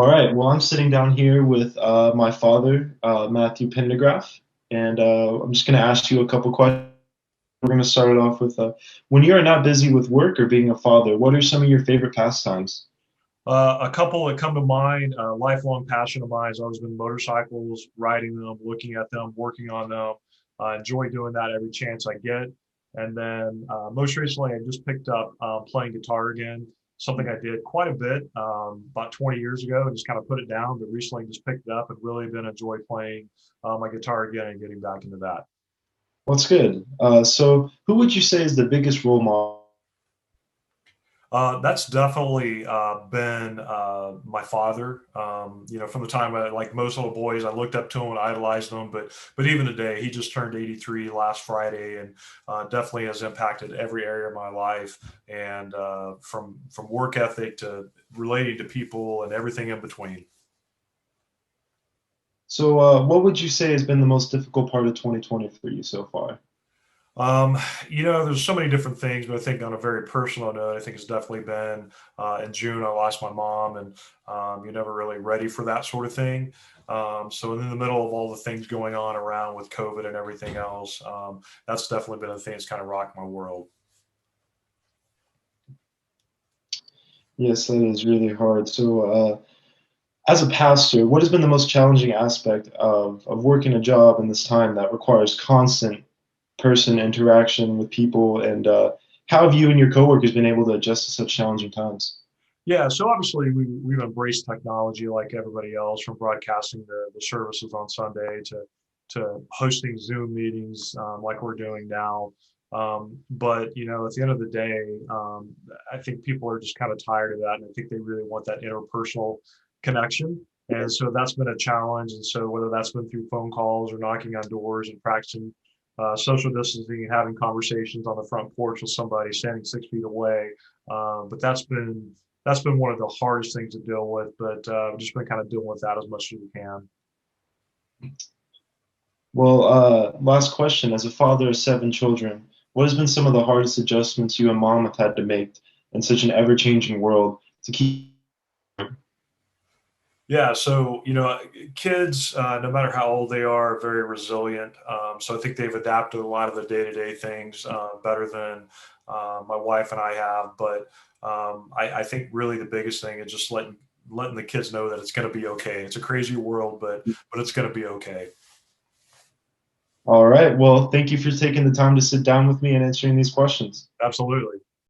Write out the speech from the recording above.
All right. Well, I'm sitting down here with my father, Matthew Pendergraph, and I'm just going to ask you a couple questions. We're going to start it off with when you are not busy with work or being a father, what are some of your favorite pastimes? A couple that come to mind, a lifelong passion of mine has always been motorcycles, riding them, looking at them, working on them. I enjoy doing that every chance I get. And then most recently, I just picked up playing guitar again, something I did quite a bit about 20 years ago and just kind of put it down, but recently just picked it up and really been enjoy playing my guitar again and getting back into that. What's good? So, who would you say is the biggest role model? That's definitely been my father. From the time like most little boys, I looked up to him and idolized him. But even today, he just turned 83 last Friday, and definitely has impacted every area of my life, and from work ethic to relating to people and everything in between. So, what would you say has been the most difficult part of 2020 for you so far? Um, there's so many different things, but I think on a very personal note, I think it's definitely been in June. I lost my mom, and you're never really ready for that sort of thing. So in the middle of all the things going on around with COVID and everything else, that's definitely been a thing that's kind of rocked my world. Yes, that is really hard. So, as a pastor, what has been the most challenging aspect of working a job in this time that requires constant person interaction with people, and how have you and your coworkers been able to adjust to such challenging times? Yeah, so obviously we've embraced technology like everybody else, from broadcasting the services on Sunday to hosting Zoom meetings like we're doing now. But at the end of the day, I think people are just kind of tired of that, and I think they really want that interpersonal connection. And so that's been a challenge. And so whether that's been through phone calls or knocking on doors and practicing social distancing and having conversations on the front porch with somebody standing 6 feet away, but that's been one of the hardest things to deal with, but I've just been kind of dealing with that as much as we can. Well, last question. As a father of seven children, what has been some of the hardest adjustments you and mom have had to make in such an ever-changing world to keep? Yeah, so kids, no matter how old they are very resilient. So I think they've adapted a lot of the day-to-day things better than my wife and I have. But I think really the biggest thing is just letting the kids know that it's going to be okay. It's a crazy world, but it's going to be okay. All right. Well, thank you for taking the time to sit down with me and answering these questions. Absolutely.